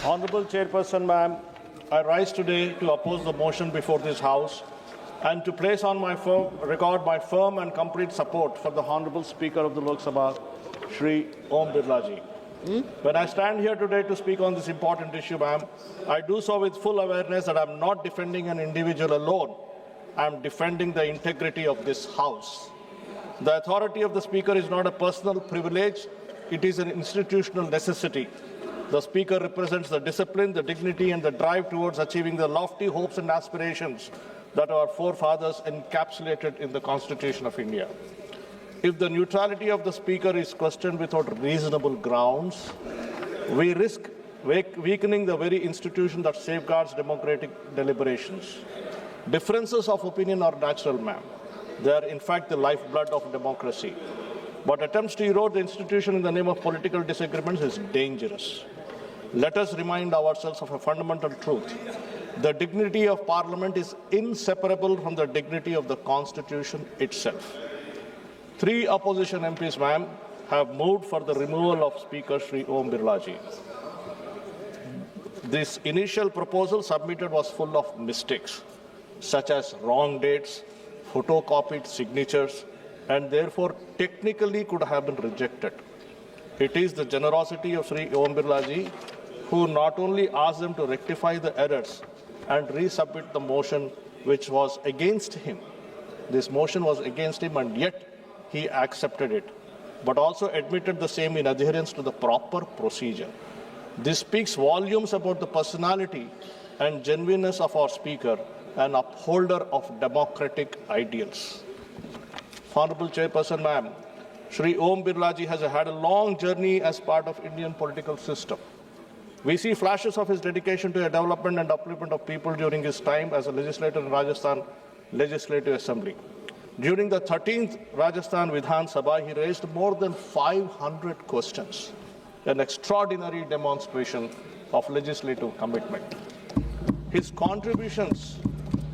Honorable Chairperson, ma'am, I rise today to oppose the motion before this House and to place on my record my firm and complete support for the Honorable Speaker of the Lok Sabha, Shri Om Birla ji. When I stand here today to speak on this important issue, ma'am, I do so with full awareness that I am not defending an individual alone. I am defending the integrity of this House. The authority of the Speaker is not a personal privilege, it is an institutional necessity. The Speaker represents the discipline, the dignity and the drive towards achieving the lofty hopes and aspirations that our forefathers encapsulated in the Constitution of India. If the neutrality of the Speaker is questioned without reasonable grounds, we risk weakening the very institution that safeguards democratic deliberations. Differences of opinion are natural, ma'am. They are in fact the lifeblood of democracy. But attempts to erode the institution in the name of political disagreements is dangerous. Let us remind ourselves of a fundamental truth. The dignity of Parliament is inseparable from the dignity of the Constitution itself. 3 opposition MPs, ma'am, have moved for the removal of Speaker Shri Om Birla ji. This initial proposal submitted was full of mistakes, such as wrong dates, photocopied signatures, and therefore technically could have been rejected. It is the generosity of Shri Om Birla ji who not only asked them to rectify the errors and resubmit the motion which was against him. This motion was against him and yet he accepted it, but also admitted the same in adherence to the proper procedure. This speaks volumes about the personality and genuineness of our Speaker, an upholder of democratic ideals. Honorable Chairperson, ma'am, Shri Om Birla ji has had a long journey as part of Indian political system. We see flashes of his dedication to the development and upliftment of people during his time as a legislator in Rajasthan Legislative Assembly. During the 13th Rajasthan Vidhan Sabha, he raised more than 500 questions, an extraordinary demonstration of legislative commitment. His contributions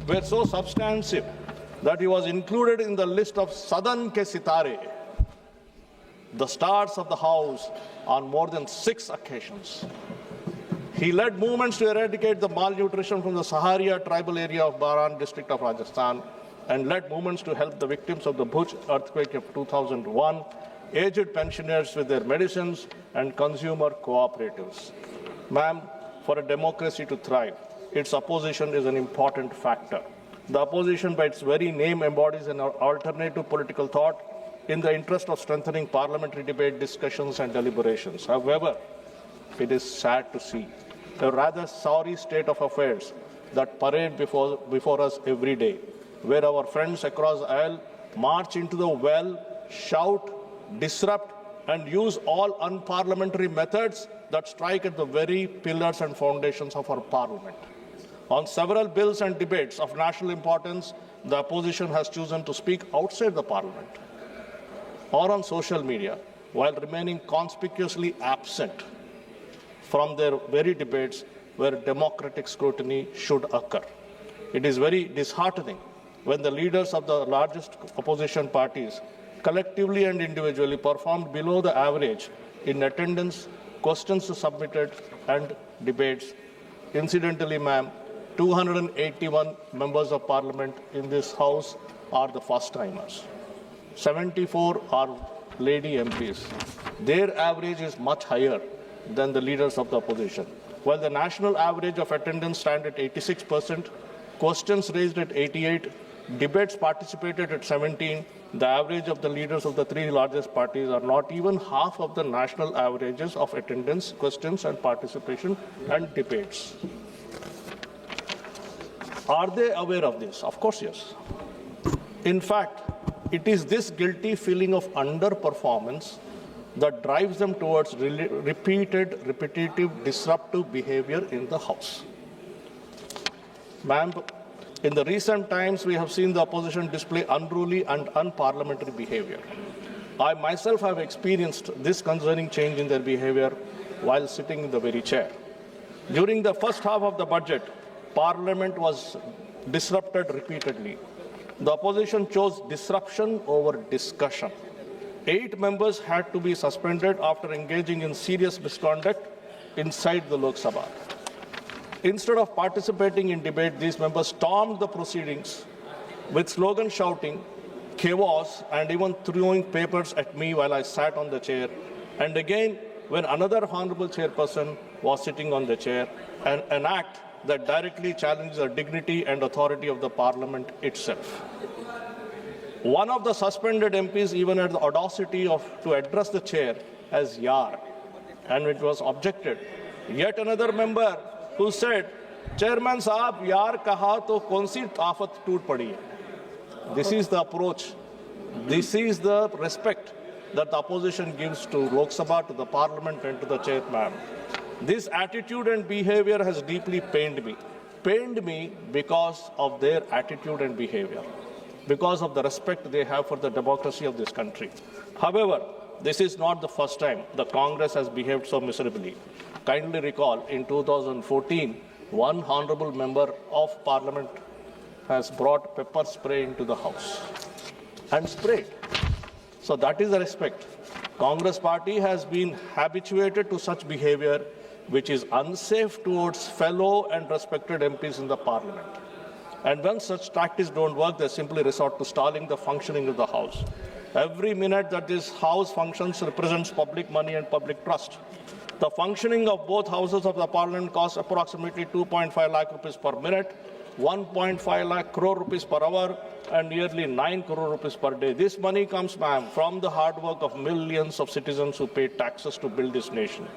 were so substantive that he was included in the list of Sadan ke Sitare, the stars of the House, on more than 6 occasions. He led movements to eradicate the malnutrition from the Saharia tribal area of Baran district of Rajasthan and led movements to help the victims of the Bhuj earthquake of 2001, aged pensioners with their medicines and consumer cooperatives. Ma'am, for a democracy to thrive, its opposition is an important factor. The opposition by its very name embodies an alternative political thought in the interest of strengthening parliamentary debate, discussions and deliberations. However, it is sad to see a rather sorry state of affairs that parade before us every day, where our friends across the aisle march into the well, shout, disrupt, and use all unparliamentary methods that strike at the very pillars and foundations of our parliament. On several bills and debates of national importance, the opposition has chosen to speak outside the parliament or on social media while remaining conspicuously absent from their very debates where democratic scrutiny should occur. It is very disheartening when the leaders of the largest opposition parties collectively and individually performed below the average in attendance, questions submitted and debates. Incidentally, ma'am, 281 members of parliament in this House are the first-timers. 74 are lady MPs. Their average is much higher than the leaders of the opposition. While the national average of attendance stands at 86%, questions raised at 88%, debates participated at 17%, the average of the leaders of the 3 largest parties are not even half of the national averages of attendance, questions and participation and debates. Are they aware of this? Of course, yes. In fact, it is this guilty feeling of underperformance that drives them towards repetitive, disruptive behavior in the House. Ma'am, in the recent times, we have seen the opposition display unruly and unparliamentary behavior. I myself have experienced this concerning change in their behavior while sitting in the very chair. During the first half of the budget, Parliament was disrupted repeatedly. The opposition chose disruption over discussion. 8 members had to be suspended after engaging in serious misconduct inside the Lok Sabha. Instead of participating in debate, these members stormed the proceedings with slogan shouting, chaos, and even throwing papers at me while I sat on the chair. And again, when another honorable chairperson was sitting on the chair, an act that directly challenges the dignity and authority of the parliament itself. One of the suspended MPs even had the audacity to address the chair as Yar, and it was objected. Yet another member who said, Chairman Saab, Yar kaha to kaun si aafat toot padi hai. This is the approach. This is the respect that the opposition gives to Lok Sabha, to the parliament and to the chairman. This attitude and behavior has deeply pained me. Pained me because of their attitude and behavior, because of the respect they have for the democracy of this country. However, this is not the first time the Congress has behaved so miserably. Kindly recall, in 2014, one honorable member of parliament has brought pepper spray into the house and sprayed. So that is the respect. Congress party has been habituated to such behavior which is unsafe towards fellow and respected MPs in the parliament. And when such tactics don't work, they simply resort to stalling the functioning of the House. Every minute that this House functions represents public money and public trust. The functioning of both houses of the parliament costs approximately 2.5 lakh rupees per minute, 1.5 lakh crore rupees per hour, and nearly 9 crore rupees per day. This money comes, ma'am, from the hard work of millions of citizens who pay taxes to build this nation.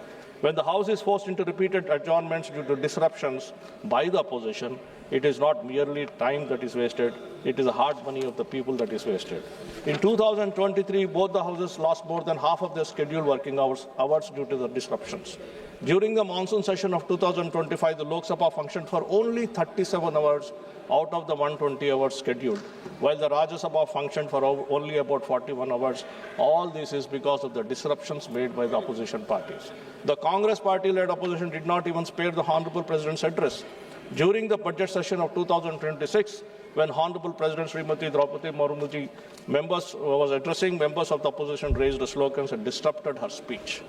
When the House is forced into repeated adjournments due to disruptions by the opposition, it is not merely time that is wasted, it is the hard money of the people that is wasted. In 2023, both the houses lost more than half of their scheduled working hours due to the disruptions. During the monsoon session of 2025, the Lok Sabha functioned for only 37 hours out of the 120 hours scheduled, while the Rajya Sabha functioned for only about 41 hours. All this is because of the disruptions made by the opposition parties. The Congress party-led opposition did not even spare the Honorable President's address. During the budget session of 2026, when Honorable President Srimati Draupadi Murmuji was addressing members of the opposition, raised slogans and disrupted her speech.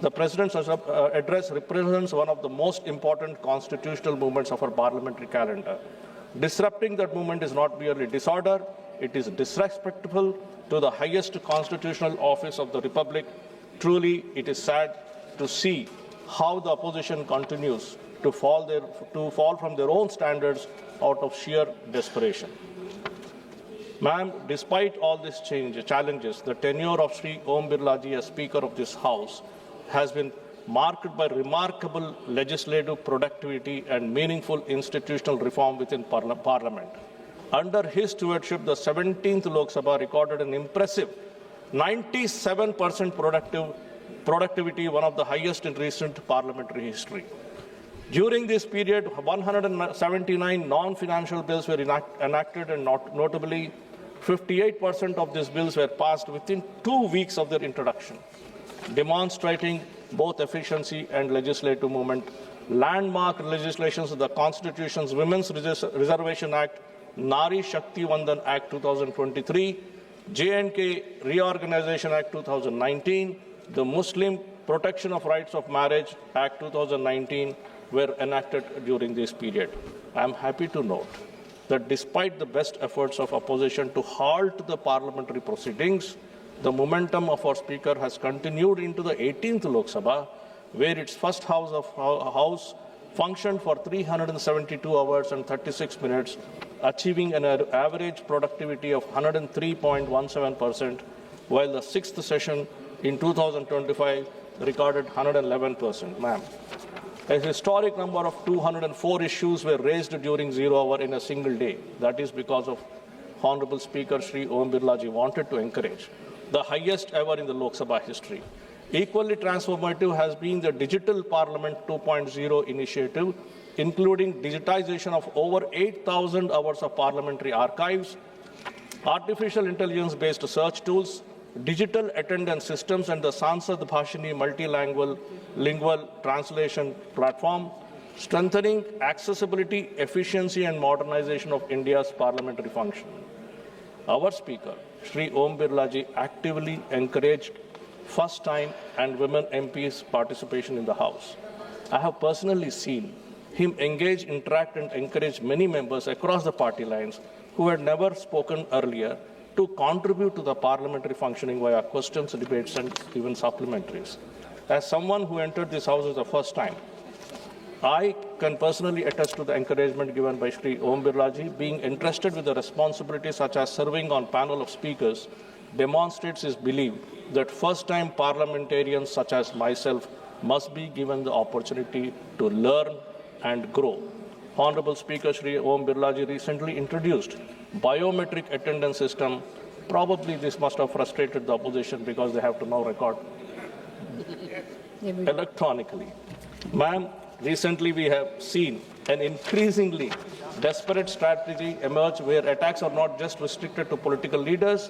The President's address represents one of the most important constitutional movements of our parliamentary calendar. Disrupting that movement is not merely disorder, it is disrespectful to the highest constitutional office of the Republic. Truly, it is sad to see how the opposition continues to fall from their own standards out of sheer desperation. Ma'am, despite all these challenges, the tenure of Sri Om Birla Ji as Speaker of this House has been marked by remarkable legislative productivity and meaningful institutional reform within Parliament. Under his stewardship, the 17th Lok Sabha recorded an impressive 97% productivity, one of the highest in recent parliamentary history. During this period, 179 non-financial bills were enacted, and notably 58% of these bills were passed within 2 weeks of their introduction, demonstrating both efficiency and legislative movement. Landmark legislations of the Constitution's Women's Reservation Act, Nari Shakti Vandan Act 2023, J&K Reorganization Act 2019, the Muslim Protection of Rights of Marriage Act 2019 were enacted during this period. I am happy to note that despite the best efforts of opposition to halt the parliamentary proceedings, the momentum of our Speaker has continued into the 18th Lok Sabha, where its first House functioned for 372 hours and 36 minutes, achieving an average productivity of 103.17%, while the sixth session in 2025 recorded 111%. Ma'am, a historic number of 204 issues were raised during 0 hour in a single day. That is because of Honorable Speaker Sri Om Birla Ji wanted to encourage the highest ever in the Lok Sabha history. Equally transformative has been the Digital Parliament 2.0 initiative, including digitization of over 8,000 hours of parliamentary archives, artificial intelligence-based search tools, digital attendance systems, and the Sansad Bhashini multilingual translation platform, strengthening accessibility, efficiency, and modernization of India's parliamentary function. Our Speaker, Sri Om Birla Ji, actively encouraged first-time and women MPs' participation in the House. I have personally seen him engage, interact, and encourage many members across the party lines who had never spoken earlier to contribute to the parliamentary functioning via questions, debates, and even supplementaries. As someone who entered this House for the first time, I can personally attest to the encouragement given by Shri Om Birlaji. Being entrusted with a responsibility such as serving on panel of speakers demonstrates his belief that first-time parliamentarians such as myself must be given the opportunity to learn and grow. Honorable Speaker Shri Om Birlaji recently introduced biometric attendance system. Probably this must have frustrated the opposition because they have to now record electronically. Ma'am, recently we have seen an increasingly desperate strategy emerge where attacks are not just restricted to political leaders,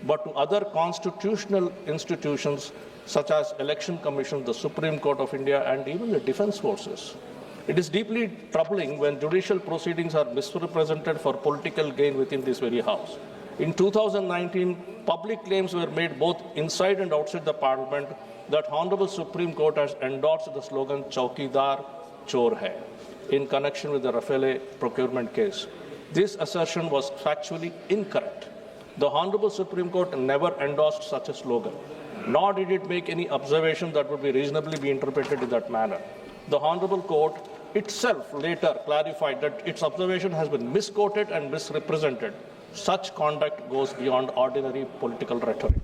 but to other constitutional institutions such as Election Commission, the Supreme Court of India, and even the defense forces. It is deeply troubling when judicial proceedings are misrepresented for political gain within this very House. In 2019, public claims were made both inside and outside the Parliament that Honorable Supreme Court has endorsed the slogan "Chaukidar Chor Hai" in connection with the Rafale procurement case. This assertion was factually incorrect. The Honorable Supreme Court never endorsed such a slogan, nor did it make any observation that would be reasonably be interpreted in that manner. The Honorable Court itself later clarified that its observation has been misquoted and misrepresented. Such conduct goes beyond ordinary political rhetoric.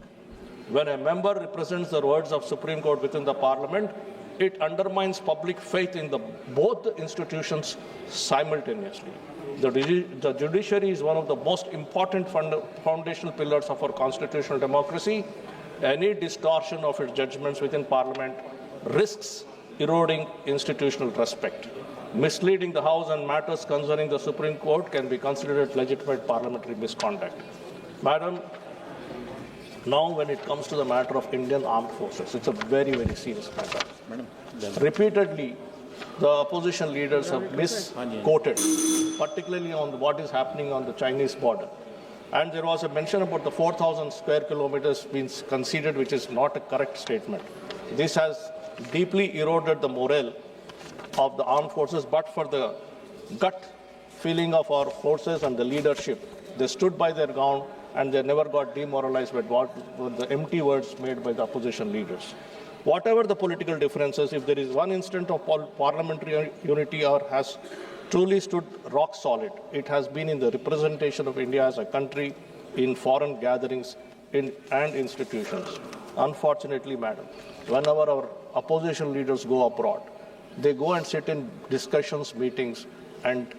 When a member represents the words of Supreme Court within the Parliament, it undermines public faith in both the institutions simultaneously. The judiciary is one of the most important foundational pillars of our constitutional democracy. Any distortion of its judgments within Parliament risks eroding institutional respect. Misleading the House on matters concerning the Supreme Court can be considered legitimate parliamentary misconduct. Madam, now when it comes to the matter of Indian armed forces, it's a very, very serious matter. Repeatedly, the opposition leaders have misquoted, particularly on what is happening on the Chinese border. And there was a mention about the 4,000 square kilometers being conceded, which is not a correct statement. This has deeply eroded the morale of the armed forces, but for the gut feeling of our forces and the leadership, they stood by their ground and they never got demoralized by the empty words made by the opposition leaders. Whatever the political differences, if there is one instant of parliamentary unity or has truly stood rock solid, it has been in the representation of India as a country in foreign gatherings and institutions. Unfortunately, madam, whenever our opposition leaders go abroad, they go and sit in discussions, meetings, and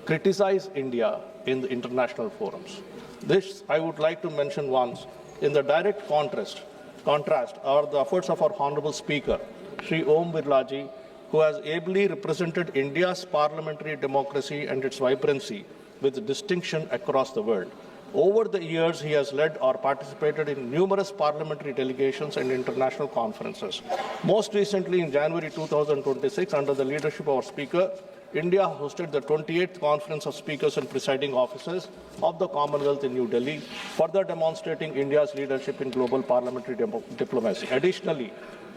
criticize India in the international forums. This I would like to mention once. In the direct contrast are the efforts of our Honorable Speaker, Shri Om Birlaji, who has ably represented India's parliamentary democracy and its vibrancy with distinction across the world. Over the years, he has led or participated in numerous parliamentary delegations and international conferences. Most recently, in January 2026, under the leadership of our Speaker, India hosted the 28th Conference of Speakers and Presiding Officers of the Commonwealth in New Delhi, further demonstrating India's leadership in global parliamentary diplomacy. Additionally,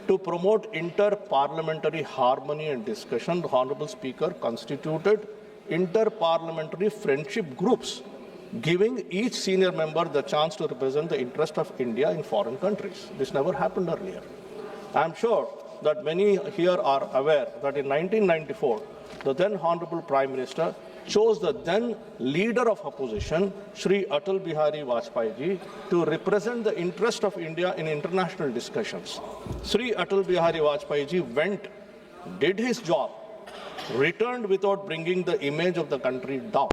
to promote inter-parliamentary harmony and discussion, the Honorable Speaker constituted inter-parliamentary friendship groups, giving each senior member the chance to represent the interest of India in foreign countries. This never happened earlier. I am sure that many here are aware that in 1994, the then Honorable Prime Minister chose the then leader of opposition, Shri Atal Bihari Vajpayee ji, to represent the interest of India in international discussions. Shri Atal Bihari Vajpayee ji went, did his job, returned without bringing the image of the country down.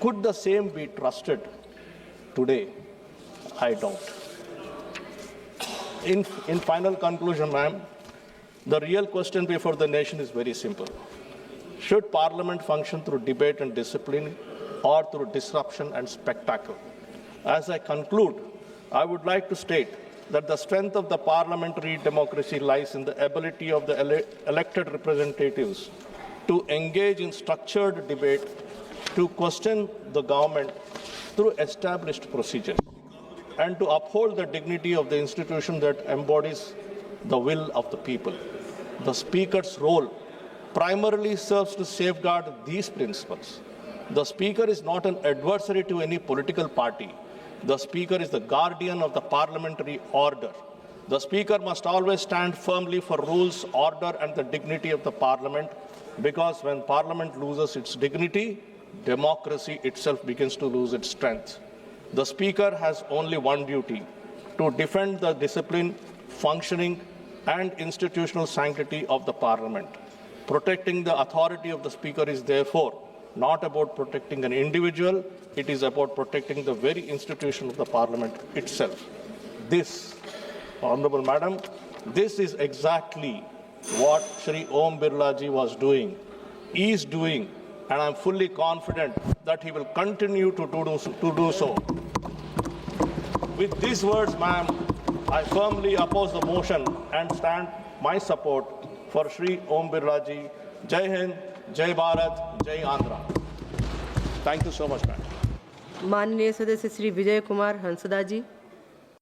Could the same be trusted today? I doubt. In final conclusion, ma'am, the real question before the nation is very simple. Should Parliament function through debate and discipline or through disruption and spectacle? As I conclude, I would like to state that the strength of the parliamentary democracy lies in the ability of the elected representatives to engage in structured debate, to question the government through established procedures, and to uphold the dignity of the institution that embodies the will of the people. The Speaker's role primarily serves to safeguard these principles. The Speaker is not an adversary to any political party. The Speaker is the guardian of the parliamentary order. The Speaker must always stand firmly for rules, order, and the dignity of the Parliament, because when Parliament loses its dignity, democracy itself begins to lose its strength. The Speaker has only one duty: to defend the discipline, functioning, and institutional sanctity of the Parliament. Protecting the authority of the Speaker is therefore not about protecting an individual, it is about protecting the very institution of the Parliament itself. This, Honorable Madam, this is exactly what Shri Om Birla ji was doing, is doing, and I am fully confident that he will continue to do so. With these words, ma'am, I firmly oppose the motion and stand my support for Shri Om Birla ji. Jai Hind, Jai Bharat, Jai Andhra. Thank you so much, ma'am. माननीय सदस्य श्री विजय कुमार हंसदा जी।